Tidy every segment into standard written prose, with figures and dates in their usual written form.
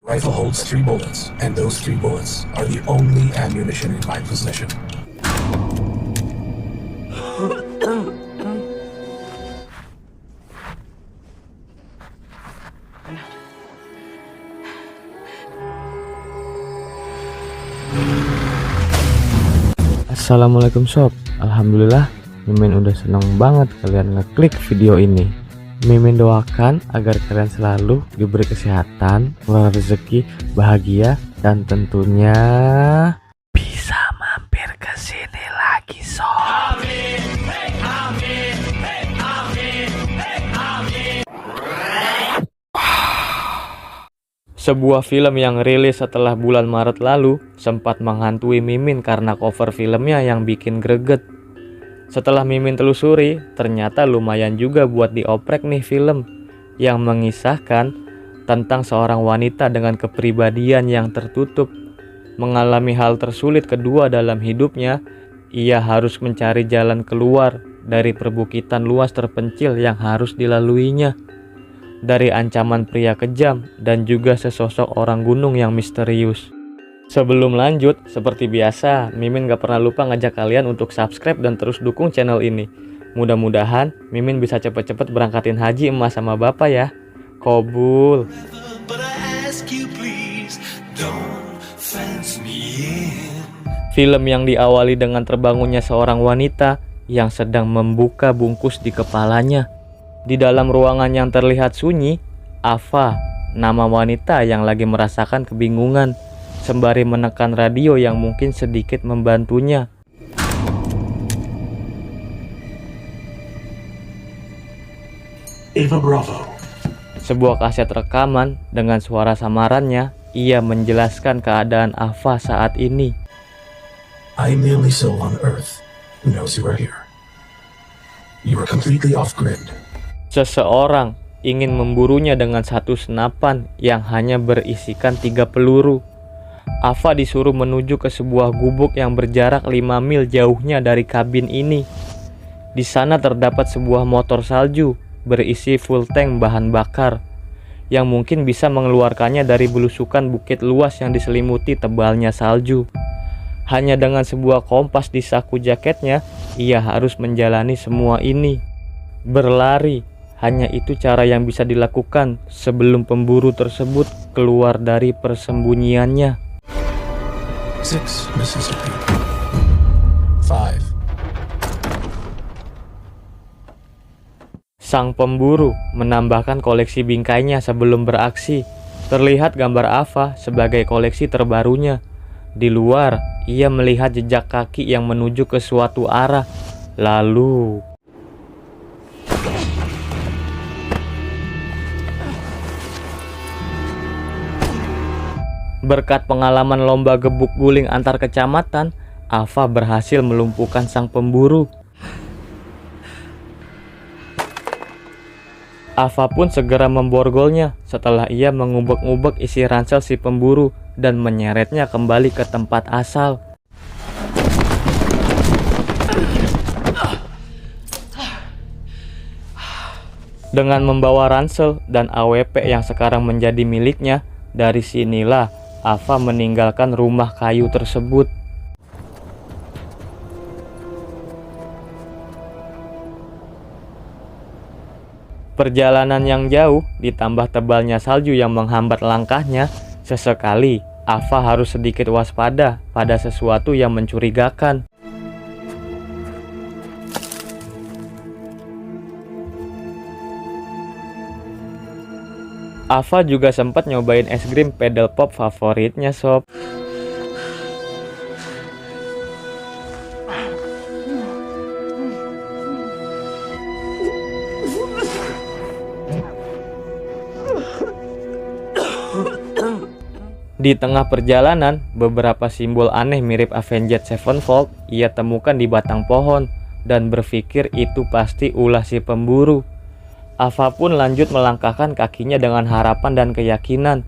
Rifle holds 3 bullets, and those 3 bullets are the only ammunition in my possession. Assalamualaikum sob. Alhamdulillah Mimin udah seneng banget kalian ngeklik video ini. Mimin doakan agar kalian selalu diberi kesehatan, murah rezeki, bahagia, dan tentunya bisa mampir ke sini lagi sob. Sebuah film yang rilis setelah bulan Maret lalu sempat menghantui Mimin karena cover filmnya yang bikin greget. Setelah Mimin telusuri, ternyata lumayan juga buat dioprek nih film yang mengisahkan tentang seorang wanita dengan kepribadian yang tertutup. Mengalami hal tersulit kedua dalam hidupnya, ia harus mencari jalan keluar dari perbukitan luas terpencil yang harus dilaluinya. Dari ancaman pria kejam dan juga sesosok orang gunung yang misterius. Sebelum lanjut, seperti biasa, Mimin gak pernah lupa ngajak kalian untuk subscribe dan terus dukung channel ini. Mudah-mudahan Mimin bisa cepet-cepet berangkatin haji emas sama bapak ya. Kobul. Film yang diawali dengan terbangunnya seorang wanita yang sedang membuka bungkus di kepalanya. Di dalam ruangan yang terlihat sunyi, Ava, nama wanita yang lagi merasakan kebingungan, sembari menekan radio yang mungkin sedikit membantunya. Ava Bravo. Sebuah kaset rekaman dengan suara samarannya, ia menjelaskan keadaan Ava saat ini. I'm the only soul on Earth who knows you are here. You are completely off-grid. Seseorang ingin memburunya dengan satu senapan yang hanya berisikan 3 peluru. Ava disuruh menuju ke sebuah gubuk yang berjarak 5 mil jauhnya dari kabin ini. Di sana terdapat sebuah motor salju berisi full tank bahan bakar yang mungkin bisa mengeluarkannya dari belusukan bukit luas yang diselimuti tebalnya salju. Hanya dengan sebuah kompas di saku jaketnya, ia harus menjalani semua ini. Berlari. Hanya itu cara yang bisa dilakukan sebelum pemburu tersebut keluar dari persembunyiannya. 6 Mississippi. 5. Sang pemburu menambahkan koleksi bingkainya sebelum beraksi. Terlihat gambar Ava sebagai koleksi terbarunya. Di luar, ia melihat jejak kaki yang menuju ke suatu arah. Lalu berkat pengalaman lomba gebuk guling antar kecamatan, Ava berhasil melumpuhkan sang pemburu. Ava pun segera memborgolnya setelah ia mengubek-ubek isi ransel si pemburu dan menyeretnya kembali ke tempat asal. Dengan membawa ransel dan AWP yang sekarang menjadi miliknya, dari sinilah Ava meninggalkan rumah kayu tersebut. Perjalanan yang jauh ditambah tebalnya salju yang menghambat langkahnya, sesekali Ava harus sedikit waspada pada sesuatu yang mencurigakan. Ava juga sempat nyobain es krim pedal pop favoritnya sob. Di tengah perjalanan, beberapa simbol aneh mirip Avenged Sevenfold ia temukan di batang pohon dan berpikir itu pasti ulah si pemburu. Ava pun lanjut melangkahkan kakinya dengan harapan dan keyakinan.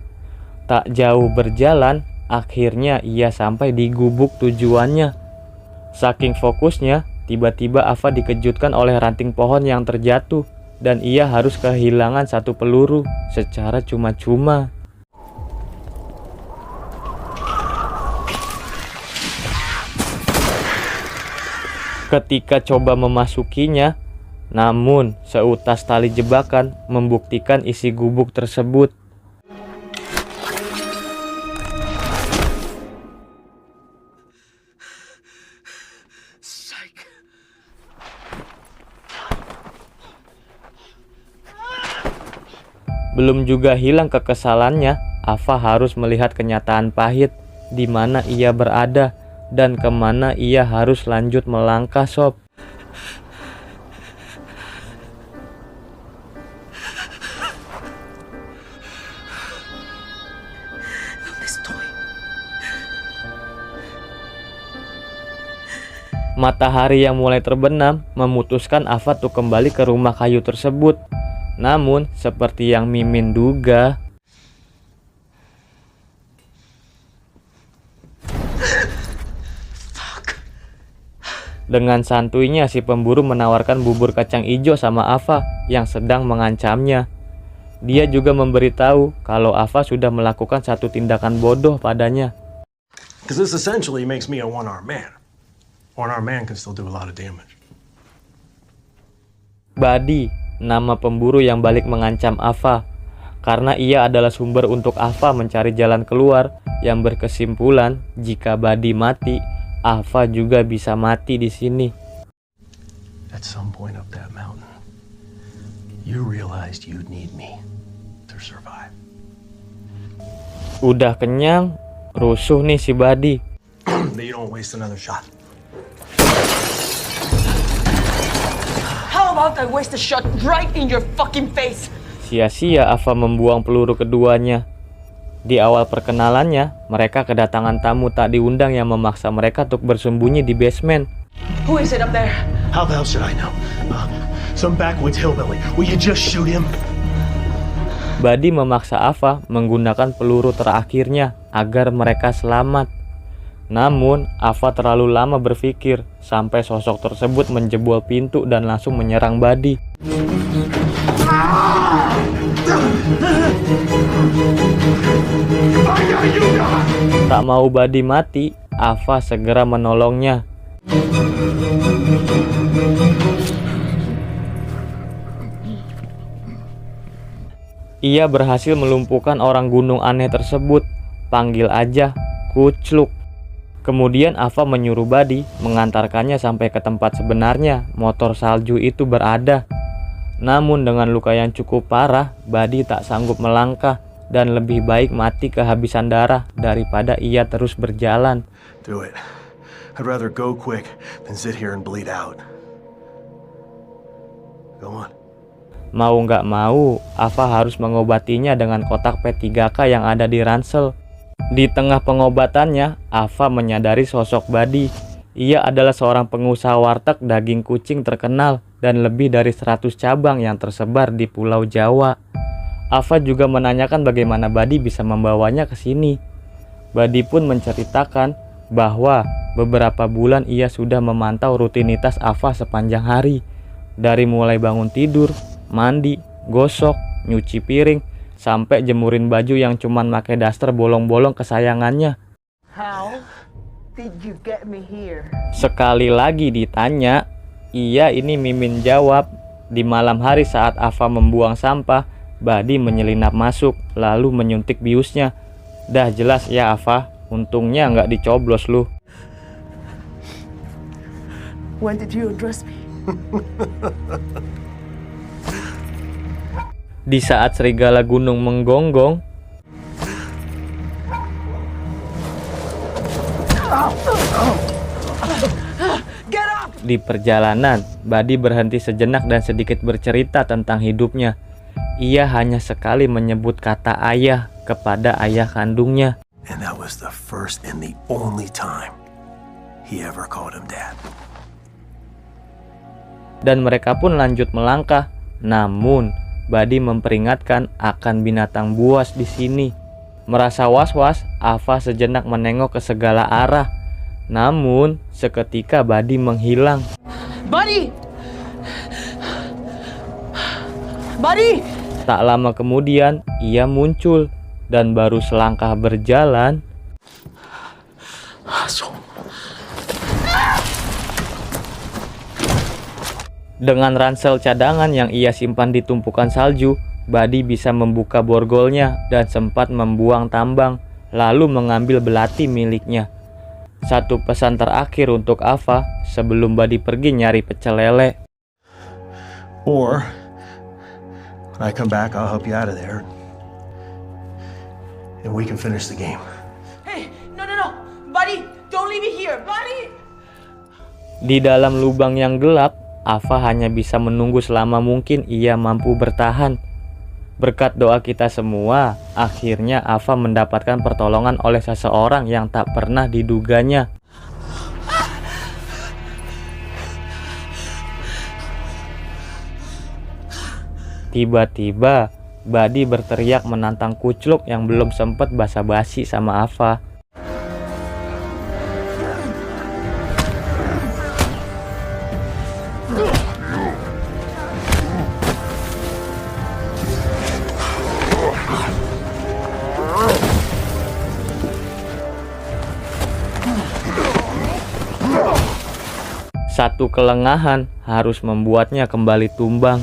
Tak jauh berjalan, akhirnya ia sampai di gubuk tujuannya. Saking fokusnya, tiba-tiba Ava dikejutkan oleh ranting pohon yang terjatuh dan ia harus kehilangan satu peluru secara cuma-cuma. Ketika coba memasukinya, namun seutas tali jebakan membuktikan isi gubuk tersebut. Belum juga hilang kekesalannya, Ava harus melihat kenyataan pahit di mana ia berada dan kemana ia harus lanjut melangkah, sob. Matahari yang mulai terbenam memutuskan Ava untuk kembali ke rumah kayu tersebut. Namun, seperti yang Mimin duga, dengan santuinya si pemburu menawarkan bubur kacang hijau sama Ava yang sedang mengancamnya. Dia juga memberitahu kalau Ava sudah melakukan satu tindakan bodoh padanya. Because this essentially makes me a one-armed man. One-armed man can still do a lot of damage. Buddy, nama pemburu yang balik mengancam Ava, karena ia adalah sumber untuk Ava mencari jalan keluar yang berkesimpulan jika Buddy mati, Ava juga bisa mati di sini. At some point up that mountain, you realized you'd need me to survive. Udah kenyang, rusuh nih si Buddy. That you don't waste another shot. How about I waste a shot right in your fucking face? Sia-sia Ava membuang peluru keduanya. Di awal perkenalannya, mereka kedatangan tamu tak diundang yang memaksa mereka untuk bersembunyi di basement. Who is it up there? How the hell should I know? Some backwoods hillbilly. Will you just shoot him? Buddy memaksa Ava menggunakan peluru terakhirnya agar mereka selamat. Namun, Ava terlalu lama berpikir sampai sosok tersebut menjebol pintu dan langsung menyerang Buddy. Tak mau Buddy mati, Ava segera menolongnya. Ia berhasil melumpuhkan orang gunung aneh tersebut. Panggil aja Kucluk. Kemudian Ava menyuruh Buddy mengantarkannya sampai ke tempat sebenarnya motor salju itu berada. Namun dengan luka yang cukup parah, Buddy tak sanggup melangkah dan lebih baik mati kehabisan darah daripada ia terus berjalan. Do it. I'd rather go quick than sit here and bleed out. Go on. Mau nggak mau, Ava harus mengobatinya dengan kotak P3K yang ada di ransel. Di tengah pengobatannya, Ava menyadari sosok Buddy. Ia adalah seorang pengusaha warteg daging kucing terkenal dan lebih dari 100 cabang yang tersebar di Pulau Jawa. Ava juga menanyakan bagaimana Buddy bisa membawanya ke sini. Buddy pun menceritakan bahwa beberapa bulan ia sudah memantau rutinitas Ava sepanjang hari. Dari mulai bangun tidur, mandi, gosok, nyuci piring, sampai jemurin baju yang cuman pakai daster bolong-bolong kesayangannya. How did you get me here? Sekali lagi ditanya, iya ini Mimin jawab. Di malam hari saat Ava membuang sampah, Buddy menyelinap masuk lalu menyuntik biusnya. Dah jelas ya Ava, untungnya nggak dicoblos lu. When did you address me? Di saat serigala gunung menggonggong, di perjalanan, Buddy berhenti sejenak dan sedikit bercerita tentang hidupnya. Ia hanya sekali menyebut kata ayah kepada ayah kandungnya. And that was the first and the only time he ever called him dad. Dan mereka pun lanjut melangkah. Namun, Buddy memperingatkan akan binatang buas di sini. Merasa was-was, Ava sejenak menengok ke segala arah. Namun, seketika Buddy menghilang. Buddy! Buddy! Tak lama kemudian, ia muncul dan baru selangkah berjalan, Dengan ransel cadangan yang ia simpan di tumpukan salju, Buddy bisa membuka borgolnya dan sempat membuang tambang, lalu mengambil belati miliknya. Satu pesan terakhir untuk Ava sebelum Buddy pergi nyari pecel lele. Or, when I come back, I'll help you out of there. And we can finish the game. Hey, no. Buddy, don't leave me here. Buddy! Di dalam lubang yang gelap, Ava hanya bisa menunggu selama mungkin ia mampu bertahan. Berkat doa kita semua, akhirnya Ava mendapatkan pertolongan oleh seseorang yang tak pernah diduganya. Tiba-tiba, Buddy berteriak menantang Kucluk yang belum sempat basa-basi sama Ava. Satu kelengahan harus membuatnya kembali tumbang.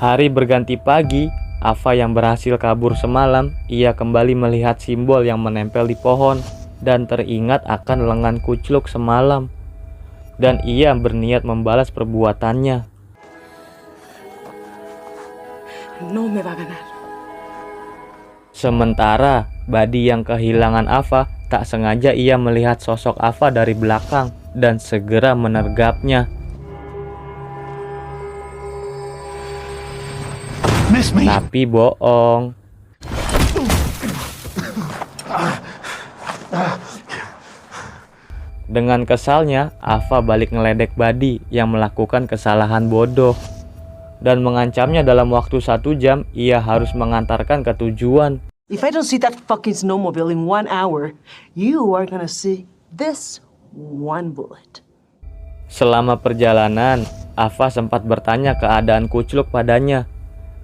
Hari berganti pagi, Ava yang berhasil kabur semalam, ia kembali melihat simbol yang menempel di pohon dan teringat akan lengan Kucluk semalam. Dan ia berniat membalas perbuatannya. No me va a ganar. Sementara, Buddy yang kehilangan Ava, tak sengaja ia melihat sosok Ava dari belakang dan segera menergapnya. Miss me. Tapi bohong. Dengan kesalnya, Ava balik ngeledek Buddy yang melakukan kesalahan bodoh dan mengancamnya dalam waktu 1 jam ia harus mengantarkan ke tujuan. If I don't see that fucking snowmobile in 1 hour, you are gonna see this one bullet. Selama perjalanan, Ava sempat bertanya keadaan Kucluk padanya.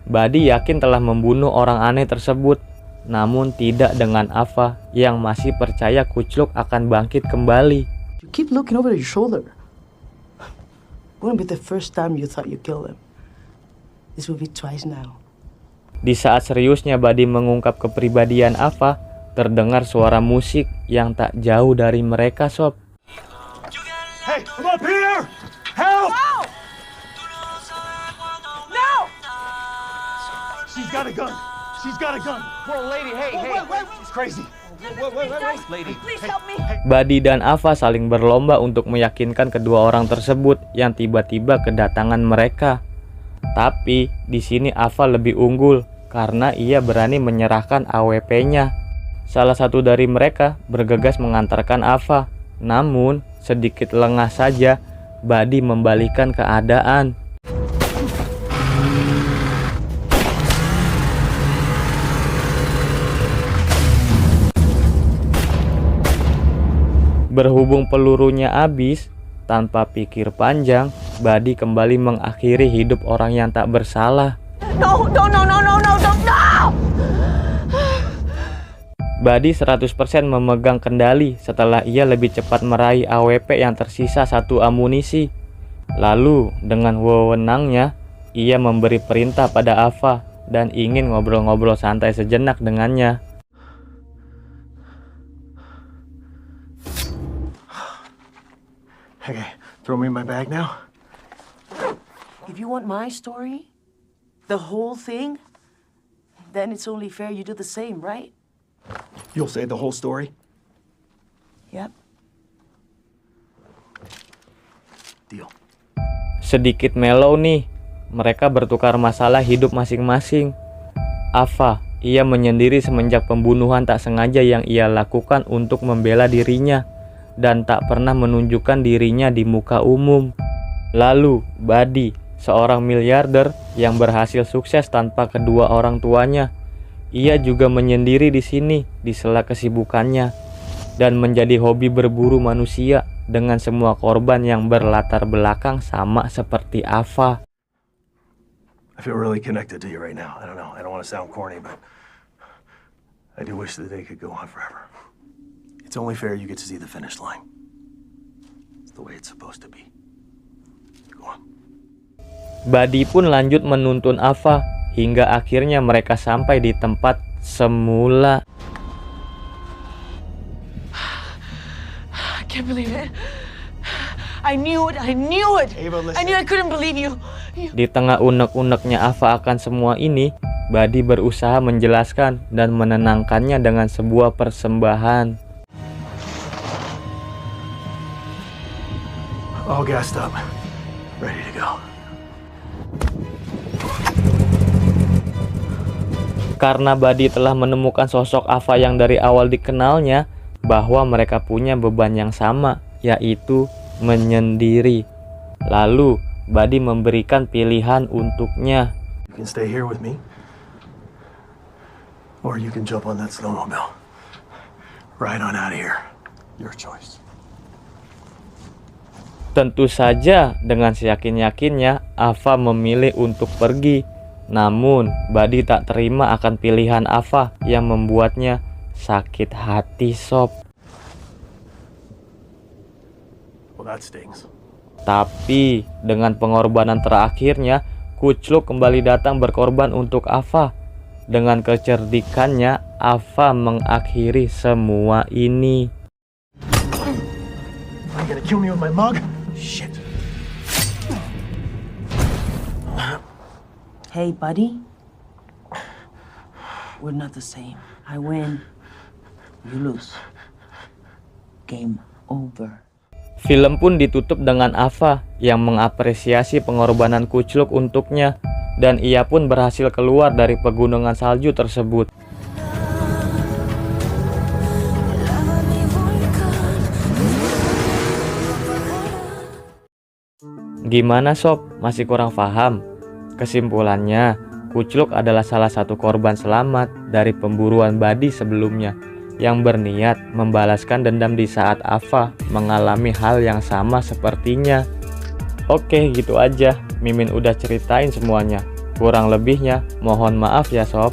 Buddy yakin telah membunuh orang aneh tersebut, namun tidak dengan Ava yang masih percaya Kucluk akan bangkit kembali. You keep looking over your shoulder. Wouldn't be the first time you thought you killed him. This will be twice now. Di saat seriusnya Buddy mengungkap kepribadian Ava, terdengar suara musik yang tak jauh dari mereka, Sob. Hey, come up here! Help! No! She's got a gun. She's got a gun. Whoa, lady, hey, Wait. She's crazy. Wait. lady. Please help me. Buddy dan Ava saling berlomba untuk meyakinkan kedua orang tersebut yang tiba-tiba kedatangan mereka. Tapi di sini Ava lebih unggul karena ia berani menyerahkan AWP-nya. Salah satu dari mereka bergegas mengantarkan Ava. Namun sedikit lengah saja, Buddy membalikan keadaan. Berhubung pelurunya habis, tanpa pikir panjang, Buddy kembali mengakhiri hidup orang yang tak bersalah. No! Buddy 100% memegang kendali setelah ia lebih cepat meraih AWP yang tersisa 1 amunisi. Lalu, dengan wewenangnya, ia memberi perintah pada Ava dan ingin ngobrol-ngobrol santai sejenak dengannya. Okay, throw me in my bag now. If you want my story, the whole thing, then it's only fair you do the same, right? You'll say the whole story? Yep. Deal. Sedikit mellow nih, mereka bertukar masalah hidup masing-masing. Ava, ia menyendiri semenjak pembunuhan tak sengaja yang ia lakukan untuk membela dirinya dan tak pernah menunjukkan dirinya di muka umum. Lalu, Buddy, seorang miliarder yang berhasil sukses tanpa kedua orang tuanya. Ia juga menyendiri di sini di sela kesibukannya dan menjadi hobi berburu manusia dengan semua korban yang berlatar belakang sama seperti Ava. I feel really connected to you right now. I don't know. I don't want to sound corny, but I do wish the day could go on forever. It's only fair you get to see the finish line. It's the way it's supposed to be. Go on. Buddy pun lanjut menuntun Ava hingga akhirnya mereka sampai di tempat semula. I can't believe it. I knew it. I knew it. Ava, listen. I knew I couldn't believe you. Di tengah unek-uneknya Ava akan semua ini, Buddy berusaha menjelaskan dan menenangkannya dengan sebuah persembahan. All gassed up. Ready to go. Karena Buddy telah menemukan sosok Ava yang dari awal dikenalnya, bahwa mereka punya beban yang sama, yaitu menyendiri. Lalu Buddy memberikan pilihan untuknya. You can stay here with me, or you can jump on that snowmobile. Ride on out of here. Your choice. Tentu saja dengan seyakin-yakinnya Ava memilih untuk pergi. Namun Buddy tak terima akan pilihan Ava yang membuatnya sakit hati, Sob. Well, that stings. Tapi dengan pengorbanan terakhirnya, Kucluk kembali datang berkorban untuk Ava. Dengan kecerdikannya, Ava mengakhiri semua ini. Are you gonna kill me with my mug? Shit. Hey, buddy. We're not the same. I win. You lose. Game over. Film pun ditutup dengan Ava yang mengapresiasi pengorbanan Kucluk untuknya, dan ia pun berhasil keluar dari pegunungan salju tersebut. Gimana Sob? Masih kurang paham? Kesimpulannya, Kucluk adalah salah satu korban selamat dari pemburuan Buddy sebelumnya, yang berniat membalaskan dendam di saat Ava mengalami hal yang sama sepertinya. Oke, gitu aja. Mimin udah ceritain semuanya. Kurang lebihnya mohon maaf ya Sob.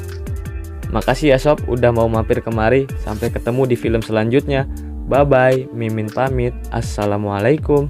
Makasih ya Sob udah mau mampir kemari. Sampai ketemu di film selanjutnya. Bye bye, Mimin pamit. Assalamualaikum.